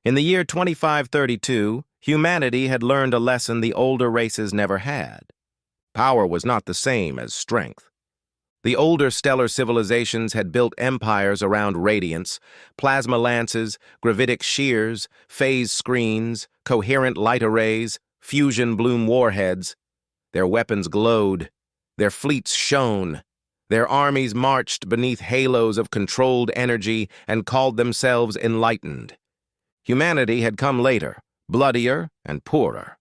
In the year 2532, humanity had learned a lesson the older races never had. Power was not the same as strength. The older stellar civilizations had built empires around radiance, plasma lances, gravitic shears, phase screens, coherent light arrays, fusion bloom warheads. Their weapons glowed, their fleets shone, their armies marched beneath halos of controlled energy and called themselves enlightened. Humanity had come later, bloodier and poorer.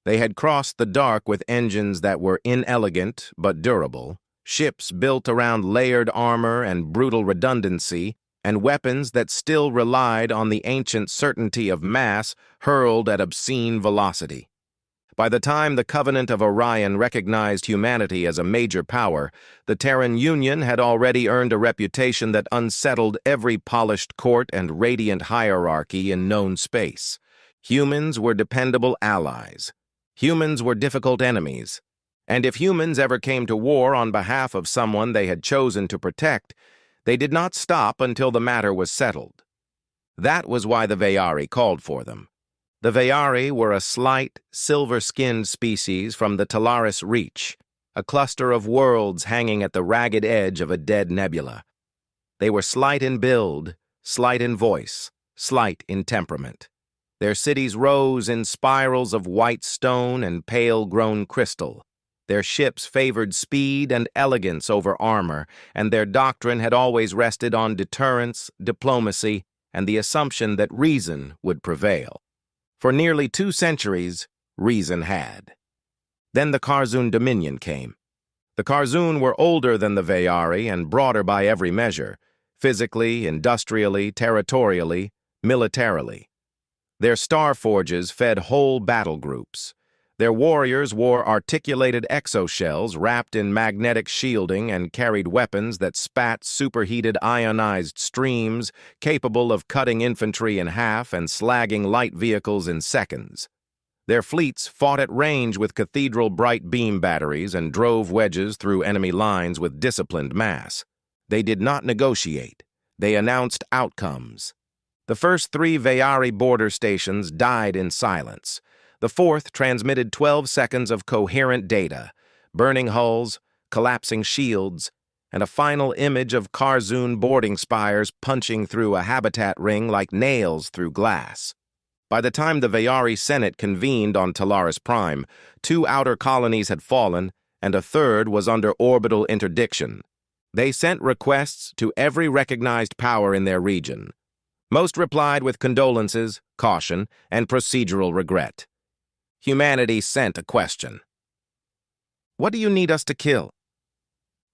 They had crossed the dark with engines that were inelegant but durable, ships built around layered armor and brutal redundancy, and weapons that still relied on the ancient certainty of mass hurled at obscene velocity. By the time the Covenant of Orion recognized humanity as a major power, the Terran Union had already earned a reputation that unsettled every polished court and radiant hierarchy in known space. Humans were dependable allies. Humans were difficult enemies. And if humans ever came to war on behalf of someone they had chosen to protect, they did not stop until the matter was settled. That was why the Veyari called for them. The Veyari were a slight, silver-skinned species from the Talaris Reach, a cluster of worlds hanging at the ragged edge of a dead nebula. They were slight in build, slight in voice, slight in temperament. Their cities rose in spirals of white stone and pale-grown crystal. Their ships favored speed and elegance over armor, and their doctrine had always rested on deterrence, diplomacy, and the assumption that reason would prevail. For nearly 2 centuries, reason had. Then the Karzun Dominion came. The Karzun were older than the Veyari and broader by every measure, physically, industrially, territorially, militarily. Their star forges fed whole battle groups. Their warriors wore articulated exoshells wrapped in magnetic shielding and carried weapons that spat superheated ionized streams capable of cutting infantry in half and slagging light vehicles in seconds. Their fleets fought at range with cathedral bright beam batteries and drove wedges through enemy lines with disciplined mass. They did not negotiate. They announced outcomes. The first 3 Veyari border stations died in silence. The 4th transmitted 12 seconds of coherent data, burning hulls, collapsing shields, and a final image of Karzun boarding spires punching through a habitat ring like nails through glass. By the time the Veyari Senate convened on Talaris Prime, 2 outer colonies had fallen, and a 3rd was under orbital interdiction. They sent requests to every recognized power in their region. Most replied with condolences, caution, and procedural regret. Humanity sent a question. What do you need us to kill?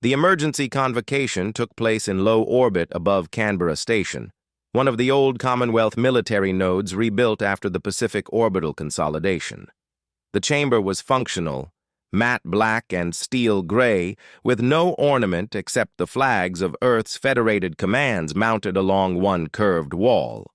The emergency convocation took place in low orbit above Canberra Station, one of the old Commonwealth military nodes rebuilt after the Pacific orbital consolidation. The chamber was functional, matte black and steel gray, with no ornament except the flags of Earth's federated commands mounted along one curved wall.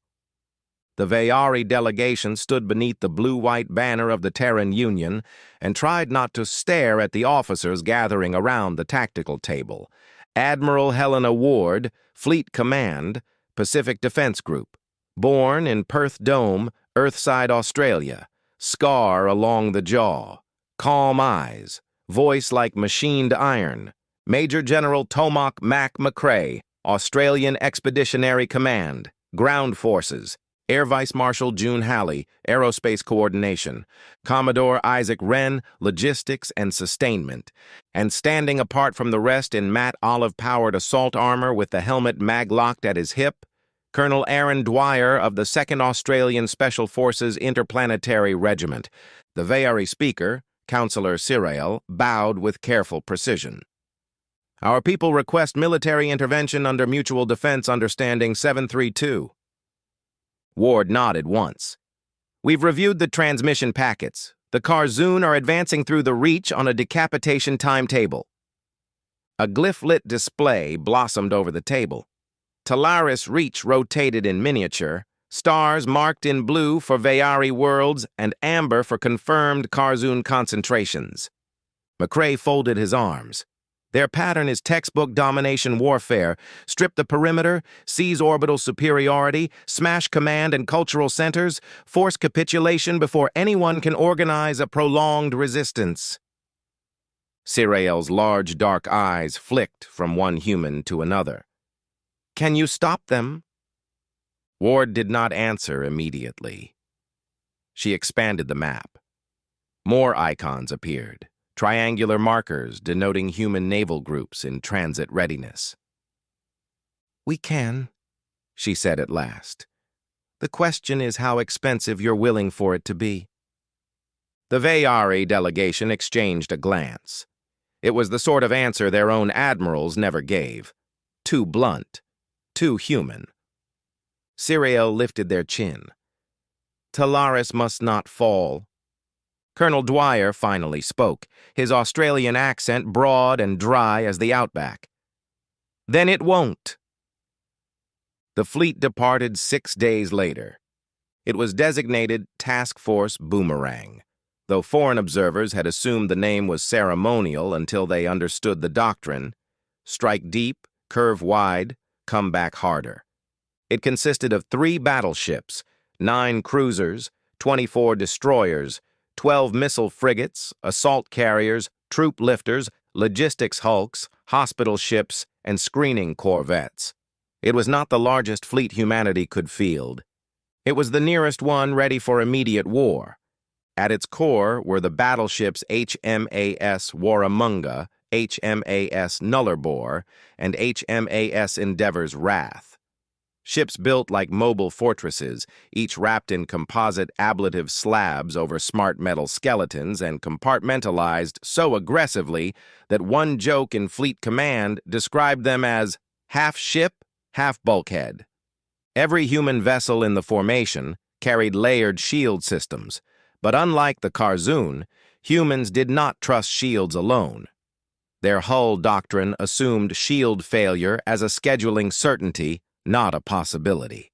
The Veyari delegation stood beneath the blue-white banner of the Terran Union and tried not to stare at the officers gathering around the tactical table. Admiral Helena Ward, Fleet Command, Pacific Defense Group. Born in Perth Dome, Earthside, Australia. Scar along the jaw. Calm eyes. Voice like machined iron. Major General Tomac Mac McCrae, Australian Expeditionary Command. Ground Forces. Air Vice Marshal June Halley, Aerospace Coordination, Commodore Isaac Wren, Logistics and Sustainment, and standing apart from the rest in matte olive-powered assault armor with the helmet mag-locked at his hip, Colonel Aaron Dwyer of the 2nd Australian Special Forces Interplanetary Regiment. The Veyari speaker, Councillor Cyril, bowed with careful precision. Our people request military intervention under Mutual Defense Understanding 732. Ward nodded once. We've reviewed the transmission packets. The Karzun are advancing through the Reach on a decapitation timetable. A glyph-lit display blossomed over the table. Talaris Reach rotated in miniature, stars marked in blue for Veyari worlds and amber for confirmed Karzun concentrations. McCrae folded his arms. Their pattern is textbook domination warfare. Strip the perimeter, seize orbital superiority, smash command and cultural centers, force capitulation before anyone can organize a prolonged resistance. Sirael's large dark eyes flicked from one human to another. Can you stop them? Ward did not answer immediately. She expanded the map. More icons appeared. Triangular markers denoting human naval groups in transit readiness. We can, she said at last. The question is how expensive you're willing for it to be. The Vayari delegation exchanged a glance. It was the sort of answer their own admirals never gave. Too blunt, too human. Sirael lifted their chin. Talaris must not fall. Colonel Dwyer finally spoke, his Australian accent broad and dry as the outback. Then it won't. The fleet departed 6 days later. It was designated Task Force Boomerang, though foreign observers had assumed the name was ceremonial until they understood the doctrine: strike deep, curve wide, come back harder. It consisted of 3 battleships, 9 cruisers, 24 destroyers, 12 missile frigates, assault carriers, troop lifters, logistics hulks, hospital ships, and screening corvettes. It was not the largest fleet humanity could field. It was the nearest one ready for immediate war. At its core were the battleships HMAS Warramunga, HMAS Nullarbor, and HMAS Endeavor's Wrath. Ships built like mobile fortresses, each wrapped in composite ablative slabs over smart metal skeletons and compartmentalized so aggressively that one joke in Fleet Command described them as half ship, half bulkhead. Every human vessel in the formation carried layered shield systems, but unlike the Karzoon, humans did not trust shields alone. Their hull doctrine assumed shield failure as a scheduling certainty, not a possibility.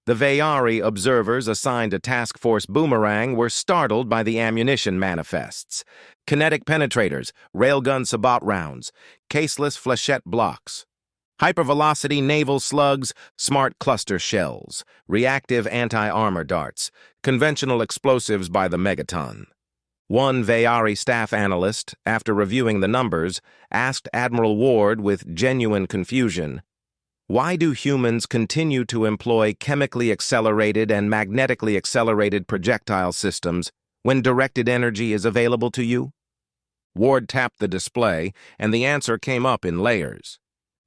The Vayari observers assigned to Task Force Boomerang were startled by the ammunition manifests: kinetic penetrators, railgun Sabat rounds, caseless flechette blocks, hypervelocity naval slugs, smart cluster shells, reactive anti-armor darts, conventional explosives by the megaton. One Vayari staff analyst, after reviewing the numbers, asked Admiral Ward with genuine confusion, "Why do humans continue to employ chemically accelerated and magnetically accelerated projectile systems when directed energy is available to you?" Ward tapped the display, and the answer came up in layers.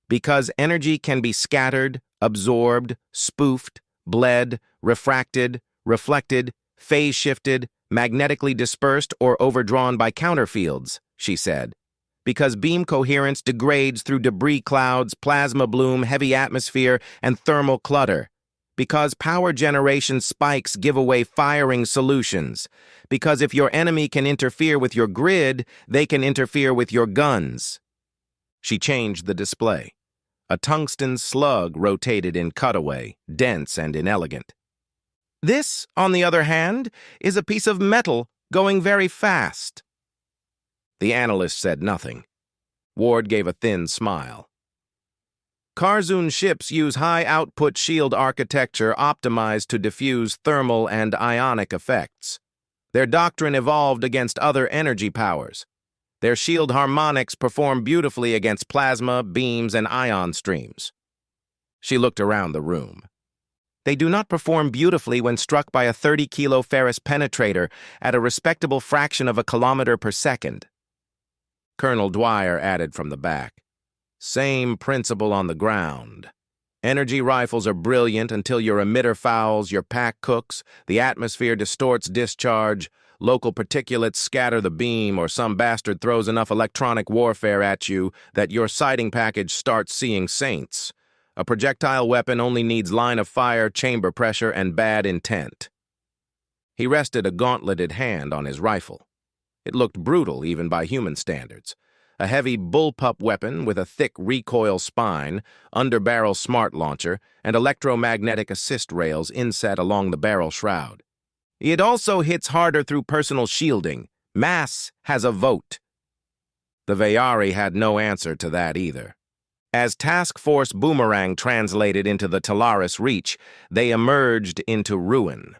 Because energy can be scattered, absorbed, spoofed, bled, refracted, reflected, phase-shifted, magnetically dispersed, or overdrawn by counterfields, she said. Because beam coherence degrades through debris clouds, plasma bloom, heavy atmosphere, and thermal clutter. Because power generation spikes give away firing solutions. Because if your enemy can interfere with your grid, they can interfere with your guns. She changed the display. A tungsten slug rotated in cutaway, dense and inelegant. This, on the other hand, is a piece of metal going very fast. The analyst said nothing. Ward gave a thin smile. Karzoon ships use high-output shield architecture optimized to diffuse thermal and ionic effects. Their doctrine evolved against other energy powers. Their shield harmonics perform beautifully against plasma, beams, and ion streams. She looked around the room. They do not perform beautifully when struck by a 30-kilo ferrous penetrator at a respectable fraction of a kilometer per second. Colonel Dwyer added from the back, "Same principle on the ground. Energy rifles are brilliant until your emitter fouls, your pack cooks, the atmosphere distorts discharge, local particulates scatter the beam, or some bastard throws enough electronic warfare at you that your sighting package starts seeing saints. A projectile weapon only needs line of fire, chamber pressure, and bad intent." He rested a gauntleted hand on his rifle. It looked brutal even by human standards. A heavy bullpup weapon with a thick recoil spine, underbarrel smart launcher, and electromagnetic assist rails inset along the barrel shroud. It also hits harder through personal shielding. Mass has a vote. The Vayari had no answer to that either. As Task Force Boomerang translated into the Talaris Reach, they emerged into ruin.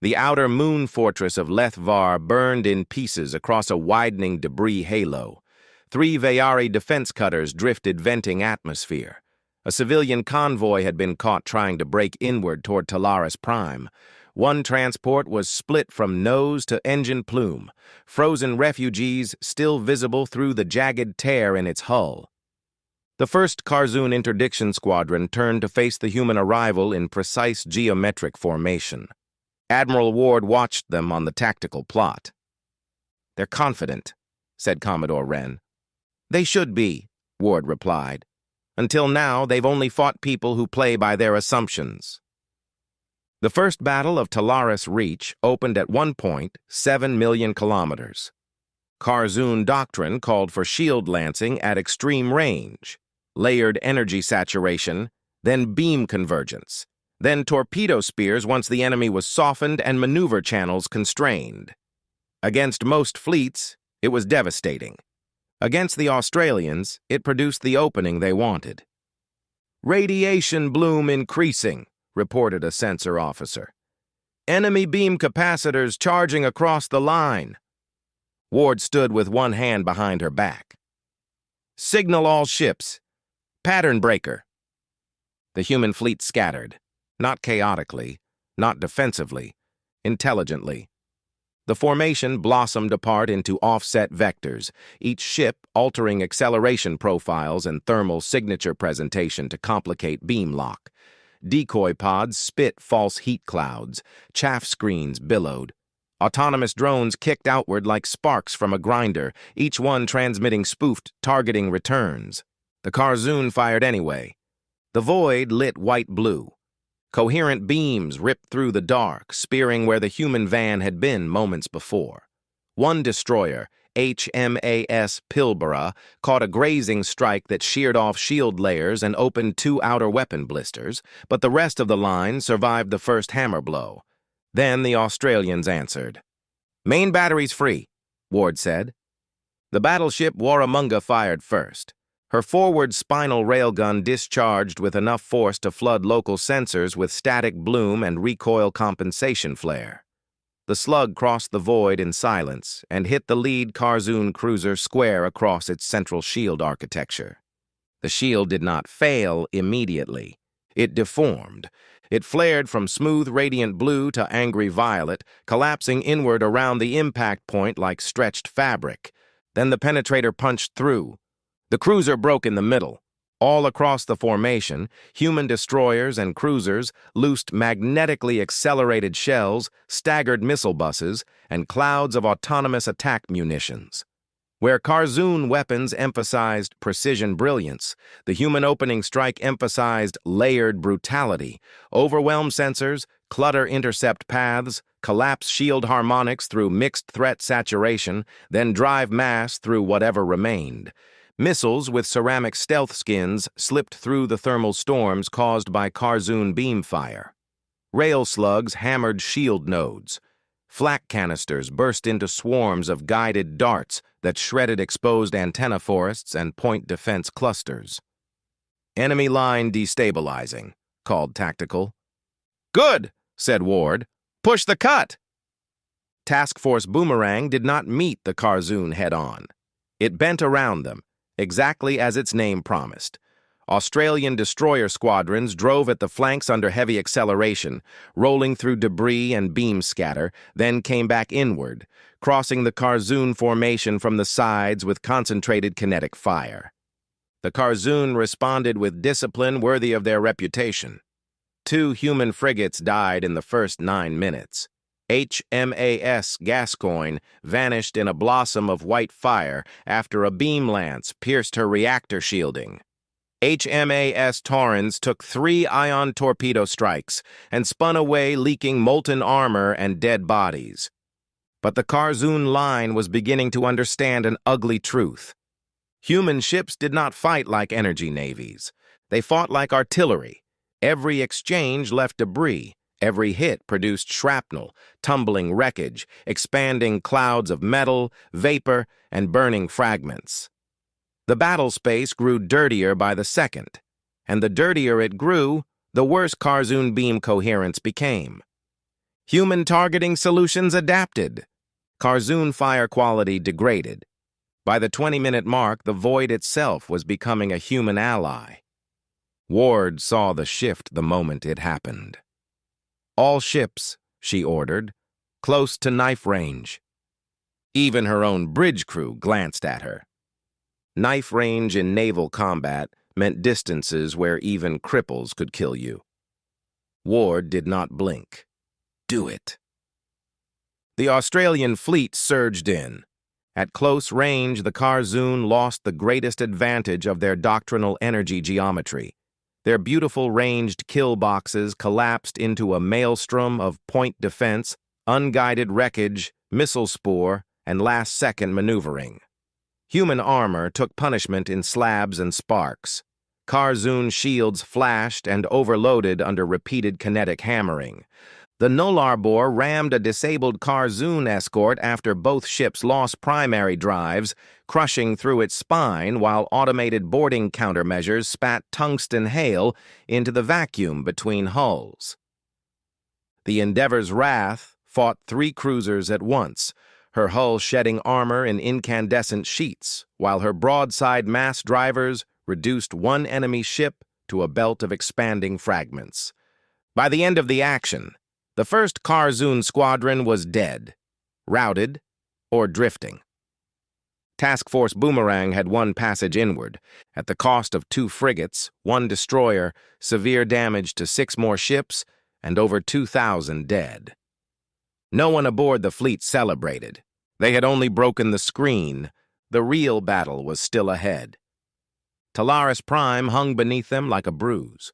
The outer moon fortress of Lethvar burned in pieces across a widening debris halo. 3 Vayari defense cutters drifted, venting atmosphere. A civilian convoy had been caught trying to break inward toward Talaris Prime. One transport was split from nose to engine plume, frozen refugees still visible through the jagged tear in its hull. The 1st Karzoon Interdiction Squadron turned to face the human arrival in precise geometric formation. Admiral Ward watched them on the tactical plot. "They're confident," said Commodore Wren. "They should be," Ward replied. "Until now, they've only fought people who play by their assumptions." The first battle of Talaris Reach opened at 1.7 million kilometers. Karzoon doctrine called for shield lancing at extreme range, layered energy saturation, then beam convergence, then torpedo spears once the enemy was softened and maneuver channels constrained. Against most fleets, it was devastating. Against the Australians, it produced the opening they wanted. "Radiation bloom increasing," reported a sensor officer. "Enemy beam capacitors charging across the line." Ward stood with one hand behind her back. "Signal all ships. Pattern breaker." The human fleet scattered, not chaotically, not defensively, intelligently. The formation blossomed apart into offset vectors, each ship altering acceleration profiles and thermal signature presentation to complicate beam lock. Decoy pods spit false heat clouds, chaff screens billowed. Autonomous drones kicked outward like sparks from a grinder, each one transmitting spoofed, targeting returns. The Karzoon fired anyway. The void lit white-blue. Coherent beams ripped through the dark, spearing where the human van had been moments before. One destroyer, HMAS Pilbara, caught a grazing strike that sheared off shield layers and opened 2 outer weapon blisters, but the rest of the line survived the first hammer blow. Then the Australians answered. "Main batteries free," Ward said. The battleship Warramunga fired first. Her forward spinal railgun discharged with enough force to flood local sensors with static bloom and recoil compensation flare. The slug crossed the void in silence and hit the lead Karzoon cruiser square across its central shield architecture. The shield did not fail immediately. It deformed. It flared from smooth radiant blue to angry violet, collapsing inward around the impact point like stretched fabric. Then the penetrator punched through. The cruiser broke in the middle. All across the formation, human destroyers and cruisers loosed magnetically accelerated shells, staggered missile buses, and clouds of autonomous attack munitions. Where Karzoon weapons emphasized precision brilliance, the human opening strike emphasized layered brutality. Overwhelm sensors, clutter intercept paths, collapse shield harmonics through mixed threat saturation, then drive mass through whatever remained. Missiles with ceramic stealth skins slipped through the thermal storms caused by Karzoon beam fire. Rail slugs hammered shield nodes. Flak canisters burst into swarms of guided darts that shredded exposed antenna forests and point defense clusters. "Enemy line destabilizing," called Tactical. "Good," said Ward. "Push the cut." Task Force Boomerang did not meet the Karzoon head-on. It bent around them, exactly as its name promised. Australian destroyer squadrons drove at the flanks under heavy acceleration, rolling through debris and beam scatter, then came back inward, crossing the Karzoon formation from the sides with concentrated kinetic fire. The Karzoon responded with discipline worthy of their reputation. 2 human frigates died in the first 9 minutes. HMAS Gascoigne vanished in a blossom of white fire after a beam lance pierced her reactor shielding. HMAS Torrens took 3 ion torpedo strikes and spun away, leaking molten armor and dead bodies. But the Karzoon line was beginning to understand an ugly truth. Human ships did not fight like energy navies. They fought like artillery. Every exchange left debris. Every hit produced shrapnel, tumbling wreckage, expanding clouds of metal, vapor, and burning fragments. The battle space grew dirtier by the second, and the dirtier it grew, the worse Carzoon beam coherence became. Human targeting solutions adapted. Carzoon fire quality degraded. By the 20-minute mark, the void itself was becoming a human ally. Ward saw the shift the moment it happened. "All ships," she ordered, "close to knife range." Even her own bridge crew glanced at her. Knife range in naval combat meant distances where even cripples could kill you. Ward did not blink. "Do it." The Australian fleet surged in. At close range, the Carzoon lost the greatest advantage of their doctrinal energy geometry. Their beautiful ranged kill boxes collapsed into a maelstrom of point defense, unguided wreckage, missile spore, and last-second maneuvering. Human armor took punishment in slabs and sparks. Carzoon shields flashed and overloaded under repeated kinetic hammering. The Nolarbor rammed a disabled Carzoon escort after both ships lost primary drives, crushing through its spine while automated boarding countermeasures spat tungsten hail into the vacuum between hulls. The Endeavor's Wrath fought 3 cruisers at once, her hull shedding armor in incandescent sheets, while her broadside mass drivers reduced one enemy ship to a belt of expanding fragments. By the end of the action, the first Carzoon squadron was dead, routed, or drifting. Task Force Boomerang had one passage inward, at the cost of 2 frigates, 1 destroyer, severe damage to 6 more ships, and over 2,000 dead. No one aboard the fleet celebrated. They had only broken the screen. The real battle was still ahead. Talaris Prime hung beneath them like a bruise.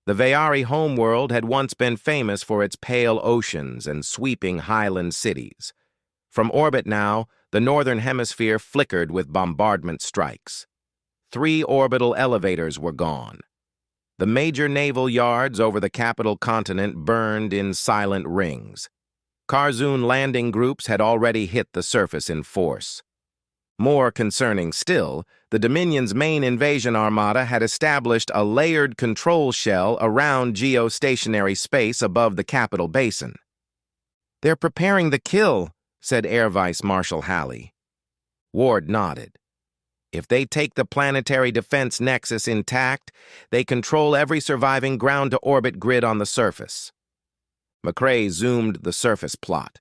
The Vayari homeworld had once been famous for its pale oceans and sweeping highland cities. From orbit now, the northern hemisphere flickered with bombardment strikes. 3 orbital elevators were gone. The major naval yards over the capital continent burned in silent rings. Carzoon landing groups had already hit the surface in force. More concerning still, the Dominion's main invasion armada had established a layered control shell around geostationary space above the capital basin. "They're preparing the kill," said Air Vice Marshal Halley. Ward nodded. "If they take the planetary defense nexus intact, they control every surviving ground-to-orbit grid on the surface." McCrae zoomed the surface plot.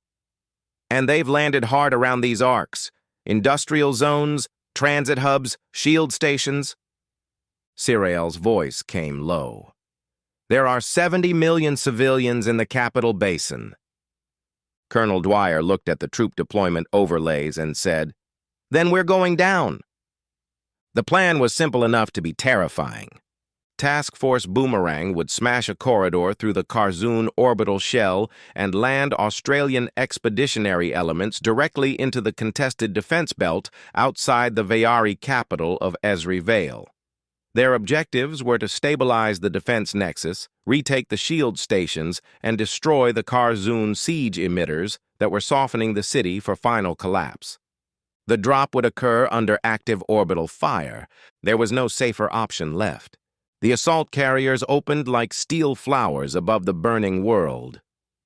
"And they've landed hard around these arcs. Industrial zones, transit hubs, shield stations." Sirael's voice came low. "There are 70 million civilians in the capital basin." Colonel Dwyer looked at the troop deployment overlays and said, "Then we're going down." The plan was simple enough to be terrifying. Task Force Boomerang would smash a corridor through the Carzoon orbital shell and land Australian expeditionary elements directly into the contested defense belt outside the Vayari capital of Esri Vale. Their objectives were to stabilize the defense nexus, retake the shield stations, and destroy the Carzoon siege emitters that were softening the city for final collapse. The drop would occur under active orbital fire. There was no safer option left. The assault carriers opened like steel flowers above the burning world.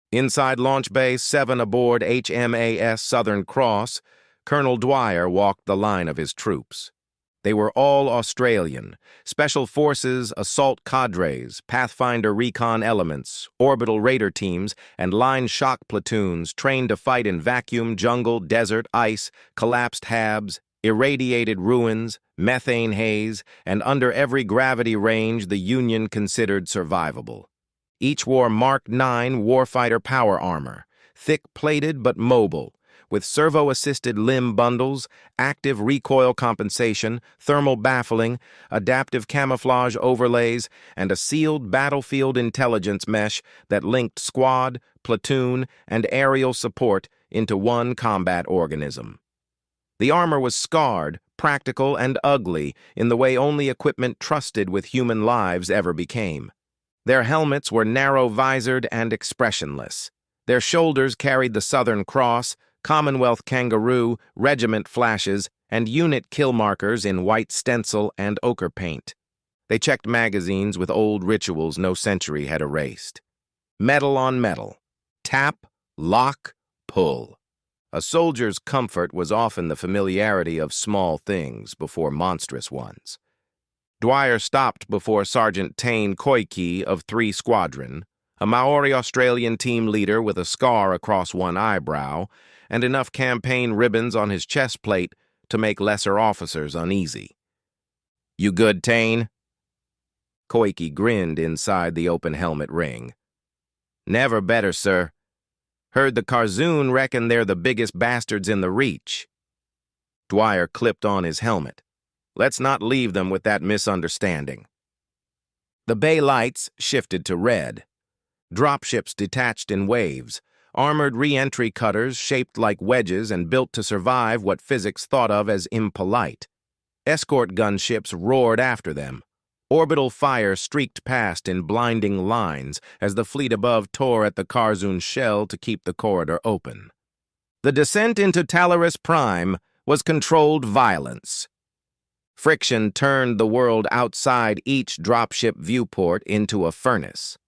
Inside Launch Bay 7 aboard HMAS Southern Cross, Colonel Dwyer walked the line of his troops. They were all Australian, Special Forces, assault cadres, Pathfinder recon elements, orbital raider teams, and line shock platoons trained to fight in vacuum, jungle, desert, ice, collapsed habs, irradiated ruins, methane haze, and under every gravity range the Union considered survivable. Each wore Mark IX warfighter power armor, thick-plated but mobile, with servo-assisted limb bundles, active recoil compensation, thermal baffling, adaptive camouflage overlays, and a sealed battlefield intelligence mesh that linked squad, platoon, and aerial support into one combat organism. The armor was scarred, practical, and ugly in the way only equipment trusted with human lives ever became. Their helmets were narrow-visored and expressionless. Their shoulders carried the Southern Cross, Commonwealth Kangaroo, regiment flashes, and unit kill markers in white stencil and ochre paint. They checked magazines with old rituals no century had erased. Metal on metal. Tap, lock, pull. A soldier's comfort was often the familiarity of small things before monstrous ones. Dwyer stopped before Sergeant Tain Koike of 3 Squadron, a Maori Australian team leader with a scar across one eyebrow and enough campaign ribbons on his chest plate to make lesser officers uneasy. "You good, Tain?" Koike grinned inside the open helmet ring. "Never better, sir. Heard the Karzoon reckon they're the biggest bastards in the Reach." Dwyer clipped on his helmet. "Let's not leave them with that misunderstanding." The bay lights shifted to red. Dropships detached in waves, armored re-entry cutters shaped like wedges and built to survive what physics thought of as impolite. Escort gunships roared after them. Orbital fire streaked past in blinding lines as the fleet above tore at the Karzoon shell to keep the corridor open. The descent into Talaris Prime was controlled violence. Friction turned the world outside each dropship viewport into a furnace.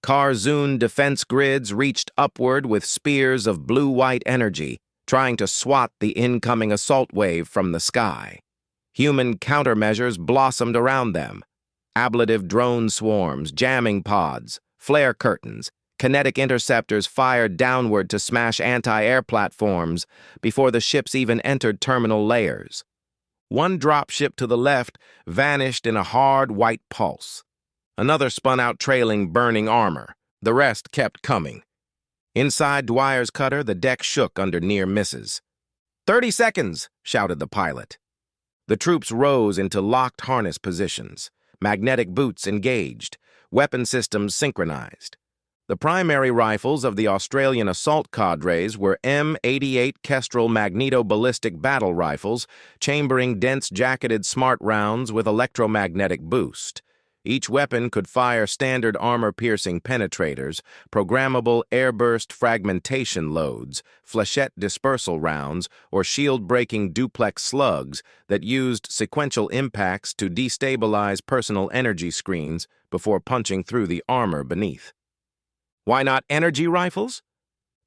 Karzoon defense grids reached upward with spears of blue-white energy, trying to swat the incoming assault wave from the sky. Human countermeasures blossomed around them. Ablative drone swarms, jamming pods, flare curtains, kinetic interceptors fired downward to smash anti-air platforms before the ships even entered terminal layers. One dropship to the left vanished in a hard white pulse. Another spun out trailing burning armor. The rest kept coming. Inside Dwyer's cutter, the deck shook under near misses. 30 seconds, shouted the pilot. The troops rose into locked harness positions. Magnetic boots engaged, weapon systems synchronized. The primary rifles of the Australian assault cadres were M88 Kestrel magneto-ballistic battle rifles, chambering dense jacketed smart rounds with electromagnetic boost. Each weapon could fire standard armor-piercing penetrators, programmable airburst fragmentation loads, flechette dispersal rounds, or shield-breaking duplex slugs that used sequential impacts to destabilize personal energy screens before punching through the armor beneath. Why not energy rifles?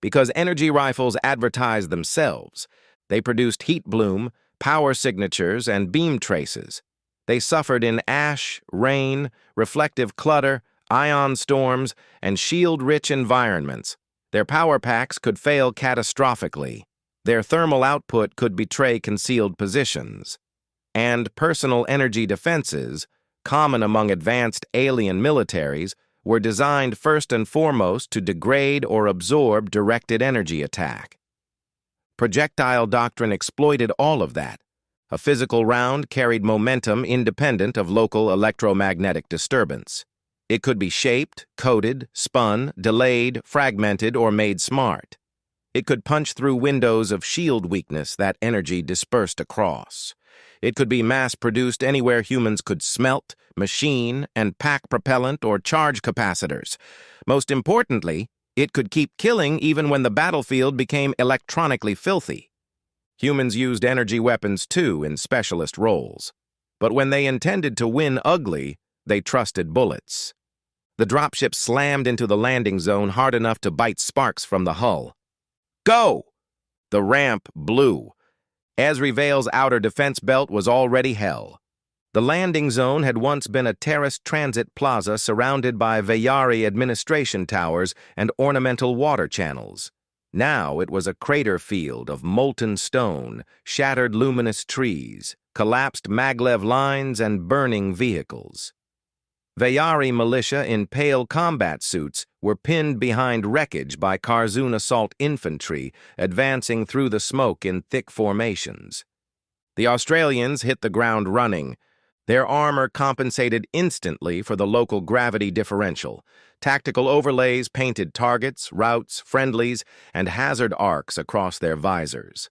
Because energy rifles advertised themselves. They produced heat bloom, power signatures, and beam traces. They suffered in ash, rain, reflective clutter, ion storms, and shield-rich environments. Their power packs could fail catastrophically. Their thermal output could betray concealed positions. And personal energy defenses, common among advanced alien militaries, were designed first and foremost to degrade or absorb directed energy attack. Projectile doctrine exploited all of that. A physical round carried momentum independent of local electromagnetic disturbance. It could be shaped, coded, spun, delayed, fragmented, or made smart. It could punch through windows of shield weakness that energy dispersed across. It could be mass-produced anywhere humans could smelt, machine, and pack propellant or charge capacitors. Most importantly, it could keep killing even when the battlefield became electronically filthy. Humans used energy weapons too in specialist roles. But when they intended to win ugly, they trusted bullets. The dropship slammed into the landing zone hard enough to bite sparks from the hull. Go! The ramp blew. Esri Vale's outer defense belt was already hell. The landing zone had once been a terraced transit plaza surrounded by Veyari administration towers and ornamental water channels. Now it was a crater field of molten stone, shattered luminous trees, collapsed maglev lines, and burning vehicles. Veyari militia in pale combat suits were pinned behind wreckage by Karzoon assault infantry, advancing through the smoke in thick formations. The Australians hit the ground running. Their armor compensated instantly for the local gravity differential. Tactical overlays painted targets, routes, friendlies, and hazard arcs across their visors.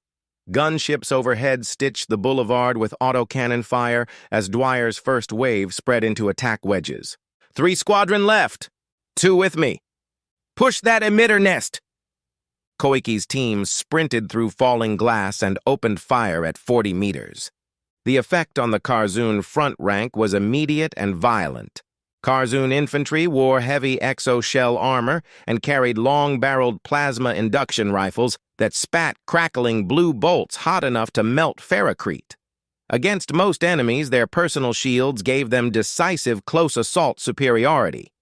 Gunships overhead stitched the boulevard with autocannon fire as Dwyer's first wave spread into attack wedges. 3 Squadron left. 2 with me. Push that emitter nest. Koiki's team sprinted through falling glass and opened fire at 40 meters. The effect on the Karzoon front rank was immediate and violent. Karzoon infantry wore heavy exo-shell armor and carried long-barreled plasma induction rifles that spat crackling blue bolts hot enough to melt ferrocrete. Against most enemies, their personal shields gave them decisive close assault superiority.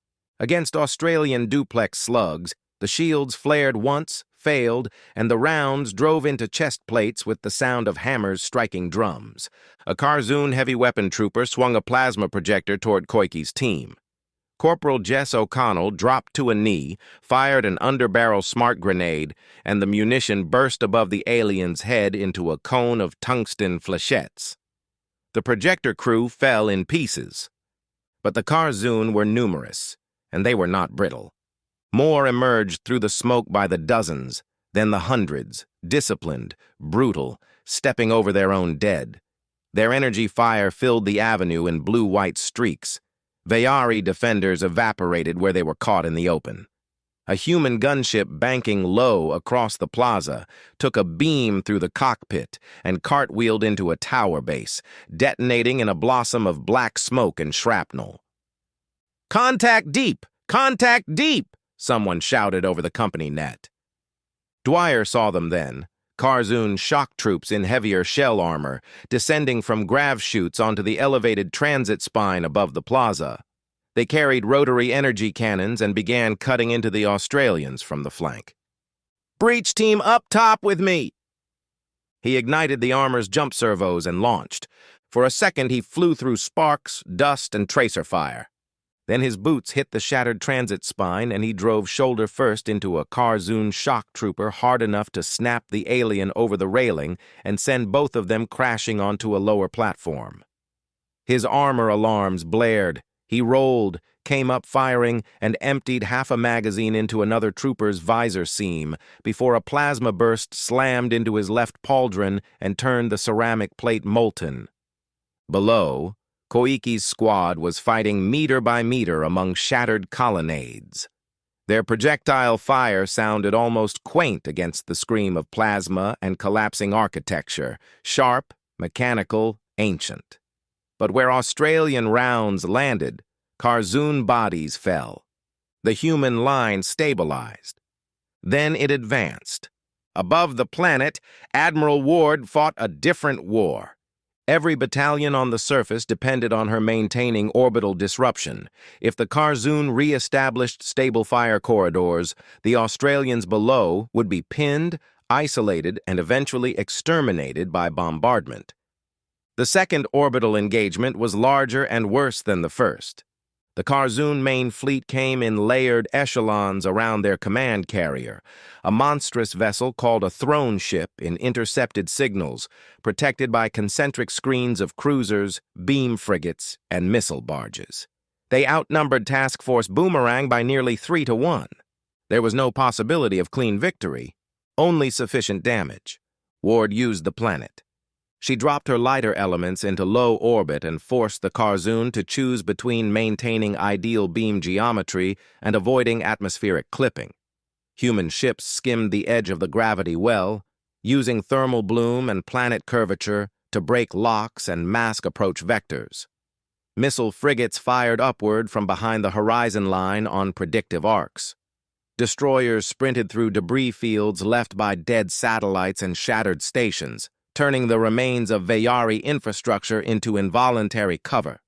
Against Australian duplex slugs, the shields flared once, failed, and the rounds drove into chest plates with the sound of hammers striking drums. A Karzoon heavy weapon trooper swung a plasma projector toward Koiki's team. Corporal Jess O'Connell dropped to a knee, fired an underbarrel smart grenade, and the munition burst above the alien's head into a cone of tungsten flechettes. The projector crew fell in pieces. But the Karzoon were numerous, and they were not brittle. More emerged through the smoke by the dozens, then the hundreds, disciplined, brutal, stepping over their own dead. Their energy fire filled the avenue in blue-white streaks. Vayari defenders evaporated where they were caught in the open. A human gunship banking low across the plaza took a beam through the cockpit and cartwheeled into a tower base, detonating in a blossom of black smoke and shrapnel. "Contact deep! Contact deep!" someone shouted over the company net. Dwyer saw them then, Karzoon shock troops in heavier shell armor, descending from grav chutes onto the elevated transit spine above the plaza. They carried rotary energy cannons and began cutting into the Australians from the flank. "Breach team up top with me!" He ignited the armor's jump servos and launched. For a second, he flew through sparks, dust, and tracer fire. Then his boots hit the shattered transit spine, and he drove shoulder first into a Karzoon shock trooper hard enough to snap the alien over the railing and send both of them crashing onto a lower platform. His armor alarms blared. He rolled, came up firing, and emptied half a magazine into another trooper's visor seam before a plasma burst slammed into his left pauldron and turned the ceramic plate molten. Below, Koiki's squad was fighting meter by meter among shattered colonnades. Their projectile fire sounded almost quaint against the scream of plasma and collapsing architecture, sharp, mechanical, ancient. But where Australian rounds landed, Karzoon bodies fell. The human line stabilized. Then it advanced. Above the planet, Admiral Ward fought a different war. Every battalion on the surface depended on her maintaining orbital disruption. If the Karzoon re-established stable fire corridors, the Australians below would be pinned, isolated, and eventually exterminated by bombardment. The second orbital engagement was larger and worse than the first. The Karzoon main fleet came in layered echelons around their command carrier, a monstrous vessel called a throne ship in intercepted signals, protected by concentric screens of cruisers, beam frigates, and missile barges. They outnumbered Task Force Boomerang by nearly 3-1. There was no possibility of clean victory, only sufficient damage. Ward used the planet. She dropped her lighter elements into low orbit and forced the Karzoon to choose between maintaining ideal beam geometry and avoiding atmospheric clipping. Human ships skimmed the edge of the gravity well, using thermal bloom and planet curvature to break locks and mask approach vectors. Missile frigates fired upward from behind the horizon line on predictive arcs. Destroyers sprinted through debris fields left by dead satellites and shattered stations, turning the remains of Vayari infrastructure into involuntary cover.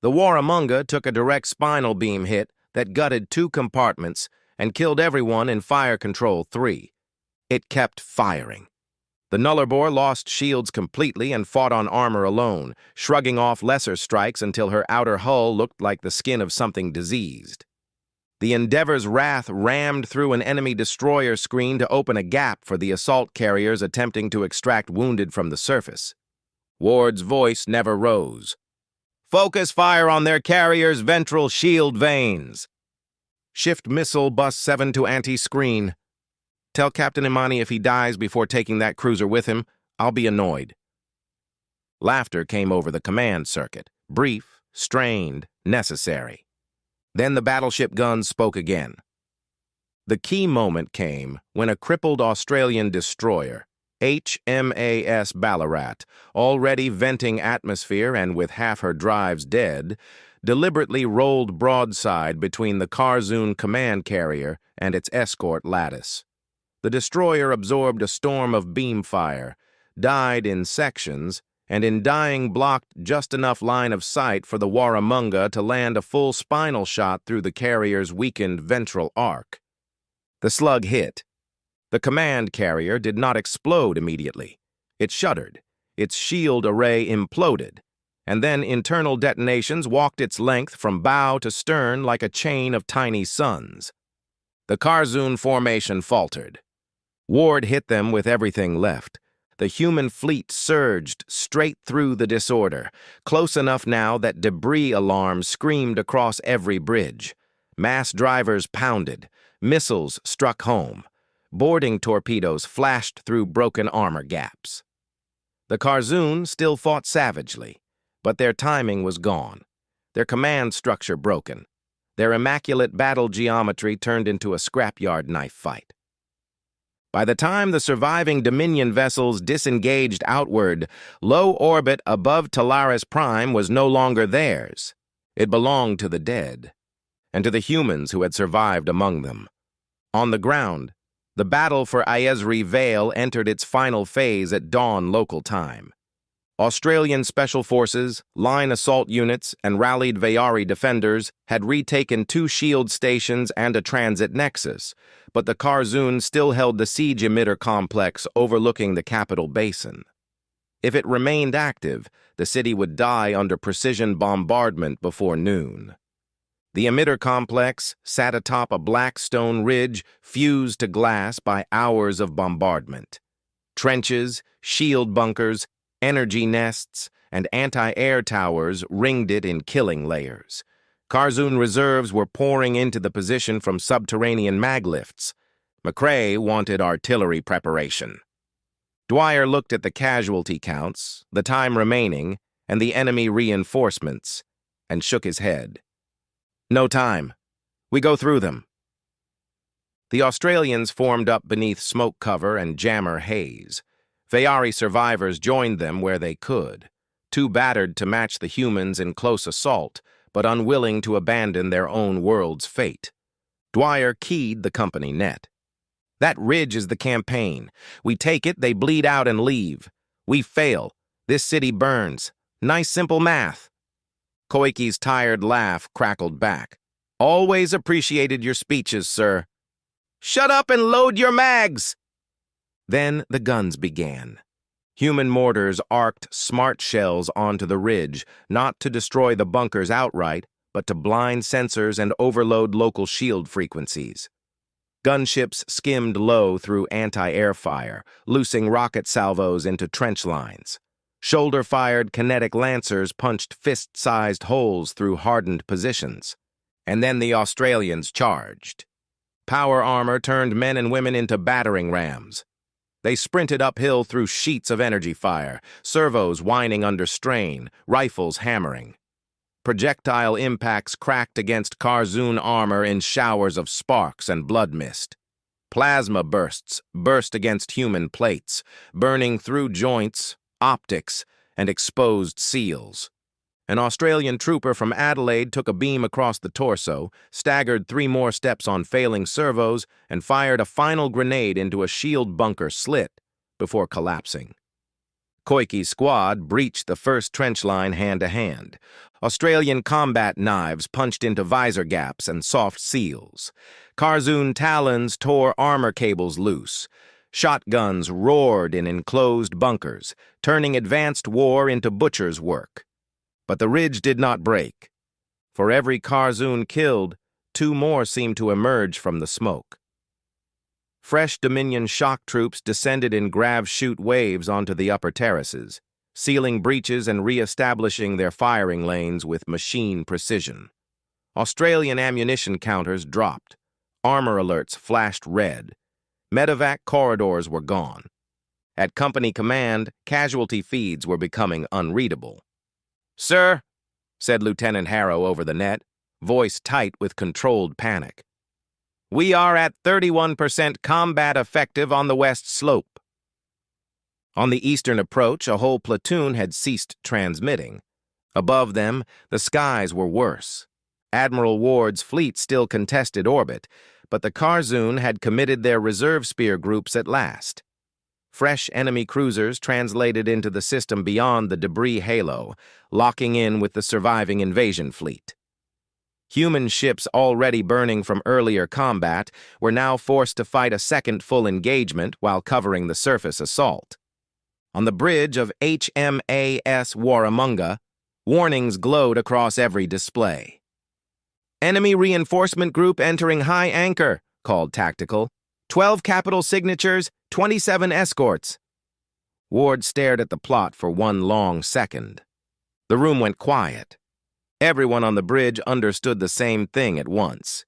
The Warramunga took a direct spinal beam hit that gutted 2 compartments and killed everyone in Fire Control 3. It kept firing. The Nullarbor lost shields completely and fought on armor alone, shrugging off lesser strikes until her outer hull looked like the skin of something diseased. The Endeavor's wrath rammed through an enemy destroyer screen to open a gap for the assault carriers attempting to extract wounded from the surface. Ward's voice never rose. "Focus fire on their carrier's ventral shield veins. Shift missile bus 7 to anti-screen. Tell Captain Imani if he dies before taking that cruiser with him, I'll be annoyed." Laughter came over the command circuit, brief, strained, necessary. Then the battleship guns spoke again. The key moment came when a crippled Australian destroyer, HMAS Ballarat, already venting atmosphere and with half her drives dead, deliberately rolled broadside between the Karzoon command carrier and its escort lattice. The destroyer absorbed a storm of beam fire, died in sections, and in dying blocked just enough line of sight for the Warramunga to land a full spinal shot through the carrier's weakened ventral arc. The slug hit. The command carrier did not explode immediately. It shuddered. Its shield array imploded, and then internal detonations walked its length from bow to stern like a chain of tiny suns. The Karzoon formation faltered. Ward hit them with everything left. The human fleet surged straight through the disorder, close enough now that debris alarms screamed across every bridge. Mass drivers pounded. Missiles struck home. Boarding torpedoes flashed through broken armor gaps. The Karzoon still fought savagely, but their timing was gone. Their command structure broken. Their immaculate battle geometry turned into a scrapyard knife fight. By the time the surviving Dominion vessels disengaged outward, low orbit above Talaris Prime was no longer theirs. It belonged to the dead, and to the humans who had survived among them. On the ground, the battle for Ayesri Vale entered its final phase at dawn local time. Australian Special Forces, line assault units, and rallied Vayari defenders had retaken 2 shield stations and a transit nexus, but the Karzoon still held the siege emitter complex overlooking the capital basin. If it remained active, the city would die under precision bombardment before noon. The emitter complex sat atop a black stone ridge fused to glass by hours of bombardment. Trenches, shield bunkers, energy nests, and anti-air towers ringed it in killing layers. Karzoon reserves were pouring into the position from subterranean maglifts. McCrae wanted artillery preparation. Dwyer looked at the casualty counts, the time remaining, and the enemy reinforcements, and shook his head. No time. We go through them. The Australians formed up beneath smoke cover and jammer haze. Vayari survivors joined them where they could, too battered to match the humans in close assault, but unwilling to abandon their own world's fate. Dwyer keyed the company net. That ridge is the campaign. We take it, they bleed out and leave. We fail. This city burns. Nice simple math. Koiki's tired laugh crackled back. Always appreciated your speeches, sir. Shut up and load your mags! Then the guns began. Human mortars arced smart shells onto the ridge, not to destroy the bunkers outright, but to blind sensors and overload local shield frequencies. Gunships skimmed low through anti-air fire, loosing rocket salvos into trench lines. Shoulder-fired kinetic lancers punched fist-sized holes through hardened positions. And then the Australians charged. Power armor turned men and women into battering rams. They sprinted uphill through sheets of energy fire, servos whining under strain, rifles hammering. Projectile impacts cracked against Karzoon armor in showers of sparks and blood mist. Plasma bursts burst against human plates, burning through joints, optics, and exposed seals. An Australian trooper from Adelaide took a beam across the torso, staggered 3 more steps on failing servos, and fired a final grenade into a shield bunker slit before collapsing. Koiki's squad breached the first trench line hand-to-hand. Australian combat knives punched into visor gaps and soft seals. Karzoon talons tore armor cables loose. Shotguns roared in enclosed bunkers, turning advanced war into butcher's work. But the ridge did not break. For every Karzoon killed, 2 more seemed to emerge from the smoke. Fresh Dominion shock troops descended in grav-chute waves onto the upper terraces, sealing breaches and re-establishing their firing lanes with machine precision. Australian ammunition counters dropped. Armor alerts flashed red. Medevac corridors were gone. At company command, casualty feeds were becoming unreadable. "Sir," said Lieutenant Harrow over the net, voice tight with controlled panic. We are at 31% combat effective on the west slope. On the eastern approach, a whole platoon had ceased transmitting. Above them, the skies were worse. Admiral Ward's fleet still contested orbit, but the Karzoon had committed their reserve spear groups at last. Fresh enemy cruisers translated into the system beyond the debris halo, locking in with the surviving invasion fleet. Human ships already burning from earlier combat were now forced to fight a second full engagement while covering the surface assault. On the bridge of HMAS Warramunga, warnings glowed across every display. "Enemy reinforcement group entering high anchor," called Tactical. 12 capital signatures, 27 escorts. Ward stared at the plot for one long second. The room went quiet. Everyone on the bridge understood the same thing at once.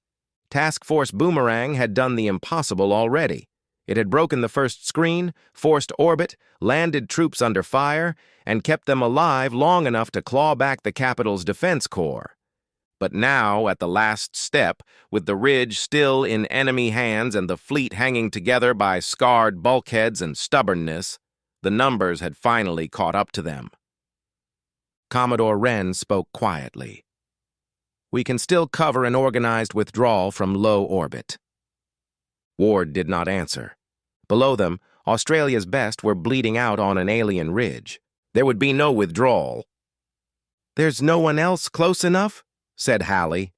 Task Force Boomerang had done the impossible already. It had broken the first screen, forced orbit, landed troops under fire, and kept them alive long enough to claw back the capital's defense corps. But now, at the last step, with the ridge still in enemy hands and the fleet hanging together by scarred bulkheads and stubbornness, the numbers had finally caught up to them. Commodore Wren spoke quietly. "We can still cover an organized withdrawal from low orbit." Ward did not answer. Below them, Australia's best were bleeding out on an alien ridge. There would be no withdrawal. "There's no one else close enough?" said Hallie.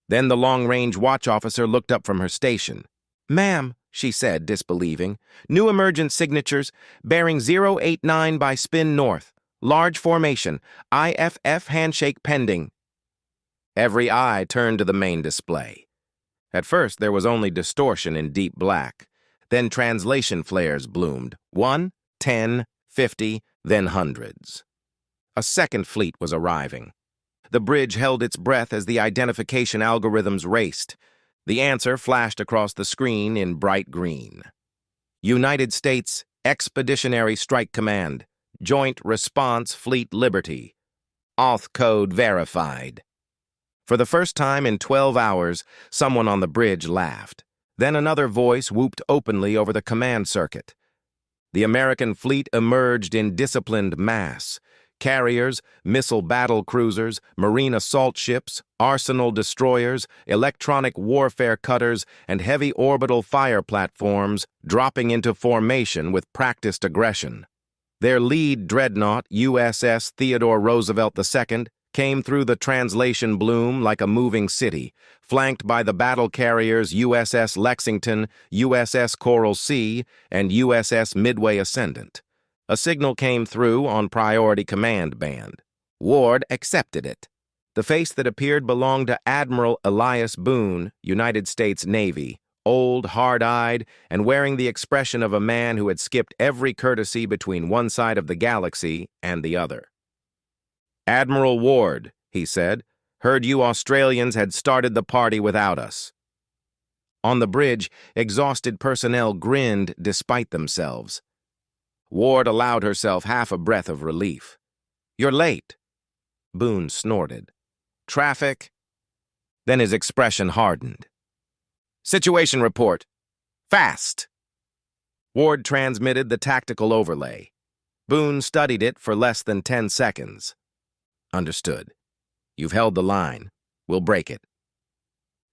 Then the long-range watch officer looked up from her station. "Ma'am," she said, disbelieving, "new emergent signatures, bearing 089 by spin north. Large formation, IFF handshake pending." Every eye turned to the main display. At first, there was only distortion in deep black. Then translation flares bloomed. 1, 10, 50, then hundreds. A second fleet was arriving. The bridge held its breath as the identification algorithms raced. The answer flashed across the screen in bright green. United States Expeditionary Strike Command. Joint Response Fleet Liberty. Auth code verified. For the first time in 12 hours, someone on the bridge laughed. Then another voice whooped openly over the command circuit. The American fleet emerged in disciplined mass. Carriers, missile battle cruisers, marine assault ships, arsenal destroyers, electronic warfare cutters, and heavy orbital fire platforms dropping into formation with practiced aggression. Their lead dreadnought, USS Theodore Roosevelt II, came through the translation bloom like a moving city, flanked by the battle carriers USS Lexington, USS Coral Sea, and USS Midway Ascendant. A signal came through on priority command band. Ward accepted it. The face that appeared belonged to Admiral Elias Boone, United States Navy, old, hard-eyed, and wearing the expression of a man who had skipped every courtesy between one side of the galaxy and the other. "Admiral Ward," he said, "heard you Australians had started the party without us." On the bridge, exhausted personnel grinned despite themselves. Ward allowed herself half a breath of relief. "You're late." Boone snorted. "Traffic?" Then his expression hardened. "Situation report. Fast!" Ward transmitted the tactical overlay. Boone studied it for less than 10 seconds. "Understood. You've held the line. We'll break it."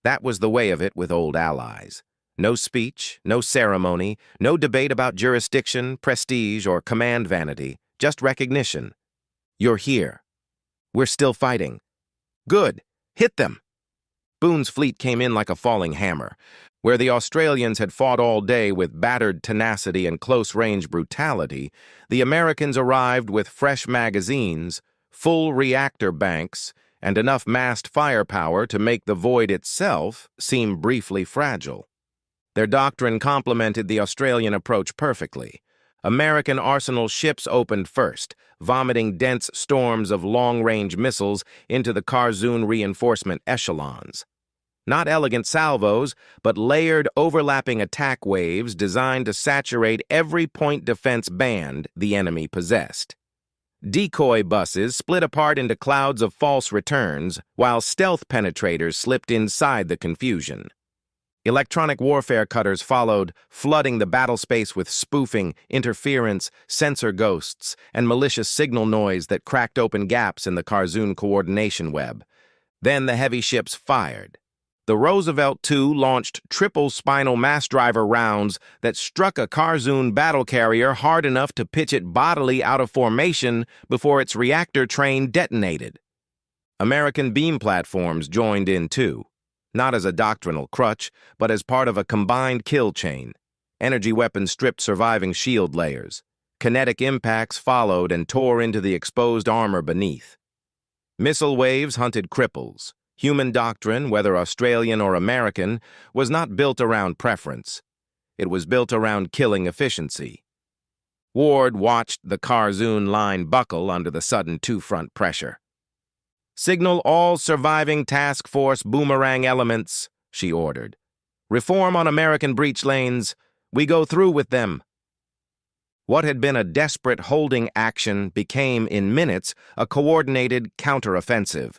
That was the way of it with old allies. No speech, no ceremony, no debate about jurisdiction, prestige, or command vanity, just recognition. "You're here. We're still fighting." "Good. Hit them." Boone's fleet came in like a falling hammer. Where the Australians had fought all day with battered tenacity and close-range brutality, the Americans arrived with fresh magazines, full reactor banks, and enough massed firepower to make the void itself seem briefly fragile. Their doctrine complemented the Australian approach perfectly. American arsenal ships opened first, vomiting dense storms of long-range missiles into the Karzoon reinforcement echelons. Not elegant salvos, but layered, overlapping attack waves designed to saturate every point defense band the enemy possessed. Decoy buses split apart into clouds of false returns, while stealth penetrators slipped inside the confusion. Electronic warfare cutters followed, flooding the battle space with spoofing, interference, sensor ghosts, and malicious signal noise that cracked open gaps in the Karzoon coordination web. Then the heavy ships fired. The Roosevelt II launched triple spinal mass driver rounds that struck a Karzoon battle carrier hard enough to pitch it bodily out of formation before its reactor train detonated. American beam platforms joined in too, not as a doctrinal crutch, but as part of a combined kill chain. Energy weapons stripped surviving shield layers. Kinetic impacts followed and tore into the exposed armor beneath. Missile waves hunted cripples. Human doctrine, whether Australian or American, was not built around preference. It was built around killing efficiency. Ward watched the Karzoon line buckle under the sudden two-front pressure. "Signal all surviving task force boomerang elements," she ordered. "Reform on American breach lanes. We go through with them." What had been a desperate holding action became, in minutes, a coordinated counteroffensive.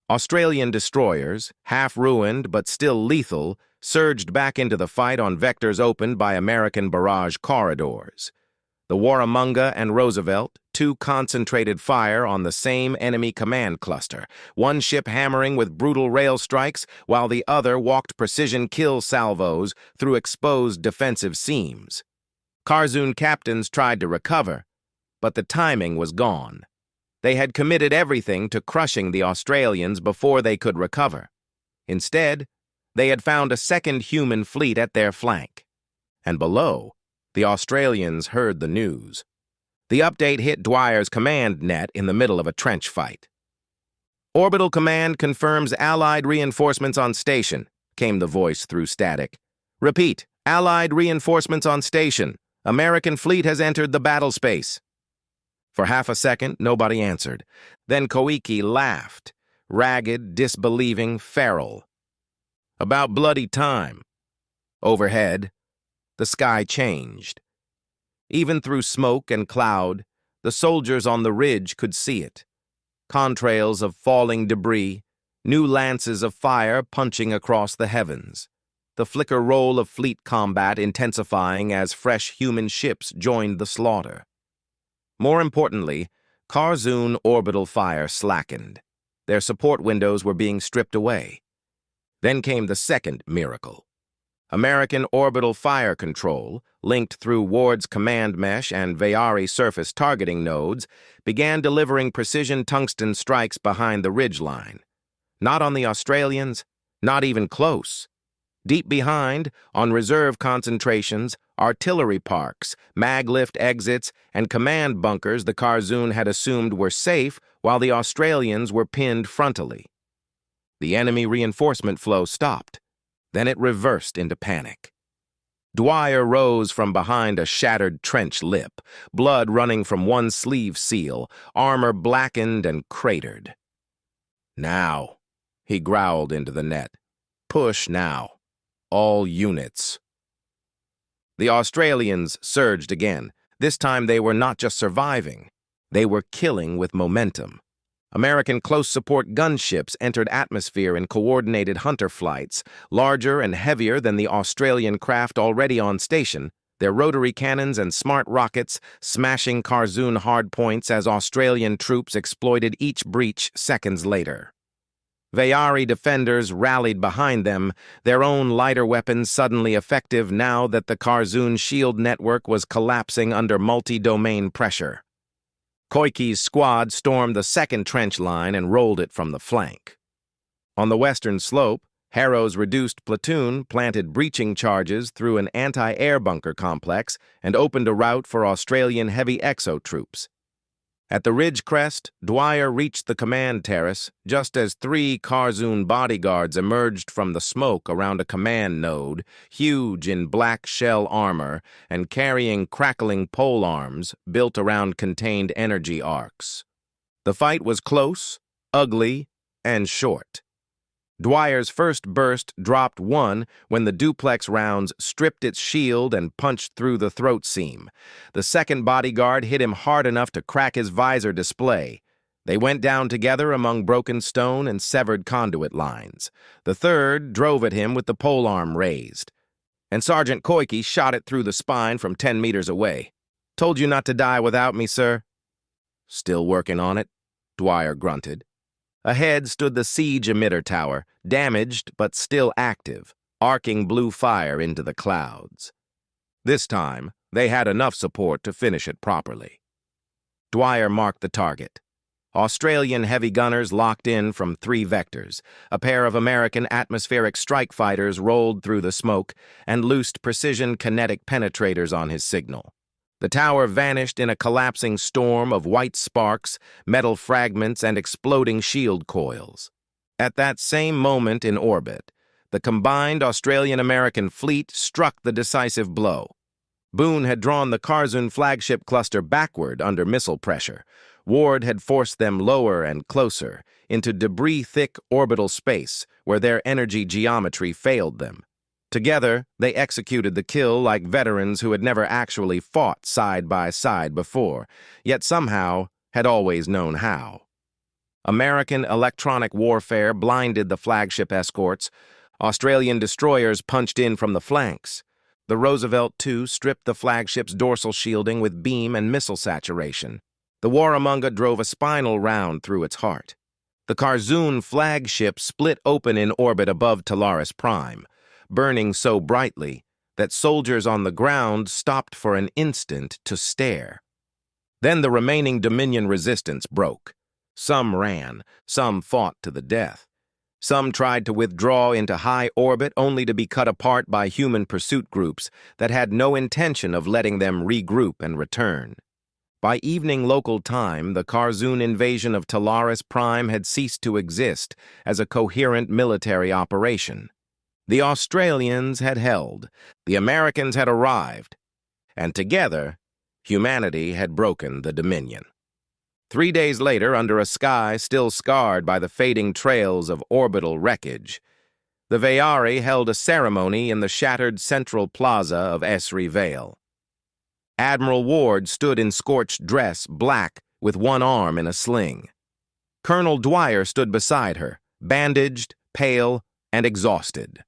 Australian destroyers, half-ruined but still lethal, surged back into the fight on vectors opened by American barrage corridors. The Warramunga and Roosevelt, two concentrated fire on the same enemy command cluster, one ship hammering with brutal rail strikes while the other walked precision kill salvos through exposed defensive seams. Karzoon captains tried to recover, but the timing was gone. They had committed everything to crushing the Australians before they could recover. Instead, they had found a second human fleet at their flank. And below, the Australians heard the news. The update hit Dwyer's command net in the middle of a trench fight. "Orbital Command confirms Allied reinforcements on station," came the voice through static. "Repeat, Allied reinforcements on station. American fleet has entered the battle space." For half a second, nobody answered. Then Koike laughed, ragged, disbelieving, feral. "About bloody time." Overhead, the sky changed. Even through smoke and cloud, the soldiers on the ridge could see it. Contrails of falling debris, new lances of fire punching across the heavens. The flicker roll of fleet combat intensifying as fresh human ships joined the slaughter. More importantly, Karzoon orbital fire slackened. Their support windows were being stripped away. Then came the second miracle. American orbital fire control, linked through Ward's command mesh and Vayari surface targeting nodes, began delivering precision tungsten strikes behind the ridgeline. Not on the Australians, not even close. Deep behind, on reserve concentrations, artillery parks, mag-lift exits, and command bunkers the Karzoon had assumed were safe while the Australians were pinned frontally. The enemy reinforcement flow stopped. Then it reversed into panic. Dwyer rose from behind a shattered trench lip, blood running from one sleeve seal, armor blackened and cratered. "Now," he growled into the net. "Push now. All units." The Australians surged again. This time they were not just surviving. They were killing with momentum. American close support gunships entered atmosphere in coordinated hunter flights, larger and heavier than the Australian craft already on station, their rotary cannons and smart rockets smashing Karzoon hardpoints as Australian troops exploited each breach seconds later. Vayari defenders rallied behind them, their own lighter weapons suddenly effective now that the Karzoon shield network was collapsing under multi-domain pressure. Koike's squad stormed the second trench line and rolled it from the flank. On the western slope, Harrow's reduced platoon planted breaching charges through an anti-air bunker complex and opened a route for Australian heavy exo troops. At the ridge crest, Dwyer reached the command terrace just as 3 Karzoon bodyguards emerged from the smoke around a command node, huge in black shell armor and carrying crackling polearms built around contained energy arcs. The fight was close, ugly, and short. Dwyer's first burst dropped 1 when the duplex rounds stripped its shield and punched through the throat seam. The second bodyguard hit him hard enough to crack his visor display. They went down together among broken stone and severed conduit lines. The third drove at him with the polearm raised, and Sergeant Koike shot it through the spine from 10 meters away. "Told you not to die without me, sir." "Still working on it," Dwyer grunted. Ahead stood the siege emitter tower, damaged but still active, arcing blue fire into the clouds. This time, they had enough support to finish it properly. Dwyer marked the target. Australian heavy gunners locked in from 3 vectors. A pair of American atmospheric strike fighters rolled through the smoke and loosed precision kinetic penetrators on his signal. The tower vanished in a collapsing storm of white sparks, metal fragments, and exploding shield coils. At that same moment in orbit, the combined Australian-American fleet struck the decisive blow. Boone had drawn the Curzon flagship cluster backward under missile pressure. Ward had forced them lower and closer, into debris-thick orbital space where their energy geometry failed them. Together, they executed the kill like veterans who had never actually fought side by side before, yet somehow had always known how. American electronic warfare blinded the flagship escorts. Australian destroyers punched in from the flanks. The Roosevelt II stripped the flagship's dorsal shielding with beam and missile saturation. The Warramunga drove a spinal round through its heart. The Curzon flagship split open in orbit above Talaris Prime, burning so brightly that soldiers on the ground stopped for an instant to stare. Then the remaining Dominion resistance broke. Some ran, some fought to the death. Some tried to withdraw into high orbit only to be cut apart by human pursuit groups that had no intention of letting them regroup and return. By evening local time, the Curzon invasion of Talaris Prime had ceased to exist as a coherent military operation. The Australians had held, the Americans had arrived, and together, humanity had broken the Dominion. 3 days later, under a sky still scarred by the fading trails of orbital wreckage, the Veyari held a ceremony in the shattered central plaza of Esri Vale. Admiral Ward stood in scorched dress, black, with one arm in a sling. Colonel Dwyer stood beside her, bandaged, pale, and exhausted.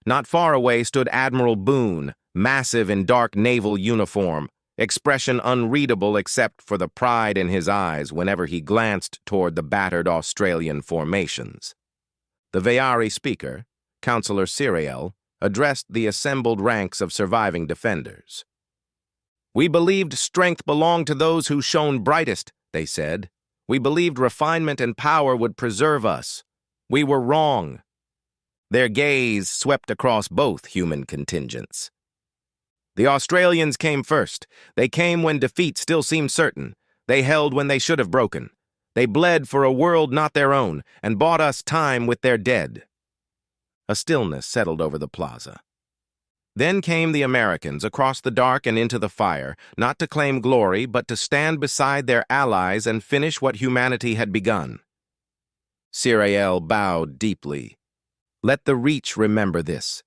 Not far away stood Admiral Boone, massive in dark naval uniform, expression unreadable except for the pride in his eyes whenever he glanced toward the battered Australian formations. The Veyari speaker, Councillor Siriel, addressed the assembled ranks of surviving defenders. "We believed strength belonged to those who shone brightest," they said. "We believed refinement and power would preserve us. We were wrong." Their gaze swept across both human contingents. The Australians came first. They came when defeat still seemed certain. They held when they should have broken. They bled for a world not their own and bought us time with their dead. A stillness settled over the plaza. Then came the Americans across the dark and into the fire, not to claim glory, but to stand beside their allies and finish what humanity had begun. Siriel bowed deeply. Let the Reach remember this.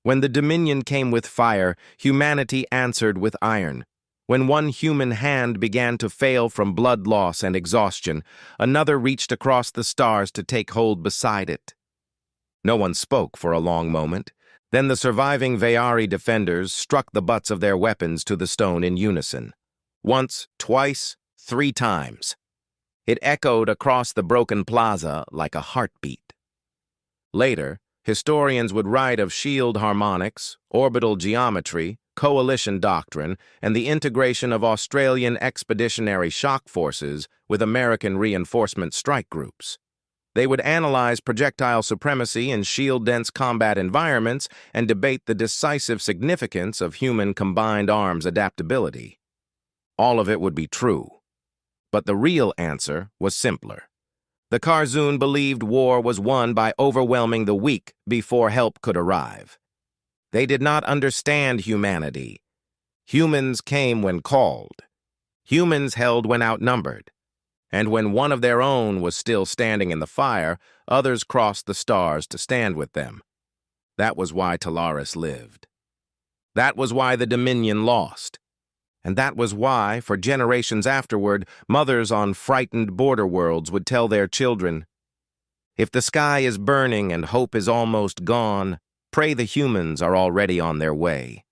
When the Dominion came with fire, humanity answered with iron. When one human hand began to fail from blood loss and exhaustion, another reached across the stars to take hold beside it. No one spoke for a long moment. Then the surviving Veyari defenders struck the butts of their weapons to the stone in unison. Once, twice, 3 times. It echoed across the broken plaza like a heartbeat. Later, historians would write of shield harmonics, orbital geometry, coalition doctrine, and the integration of Australian expeditionary shock forces with American reinforcement strike groups. They would analyze projectile supremacy in shield-dense combat environments and debate the decisive significance of human combined arms adaptability. All of it would be true. But the real answer was simpler. The Curzon believed war was won by overwhelming the weak before help could arrive. They did not understand humanity. Humans came when called. Humans held when outnumbered. And when one of their own was still standing in the fire, others crossed the stars to stand with them. That was why Talaris lived. That was why the Dominion lost. And that was why, for generations afterward, mothers on frightened border worlds would tell their children, "If the sky is burning and hope is almost gone, pray the humans are already on their way."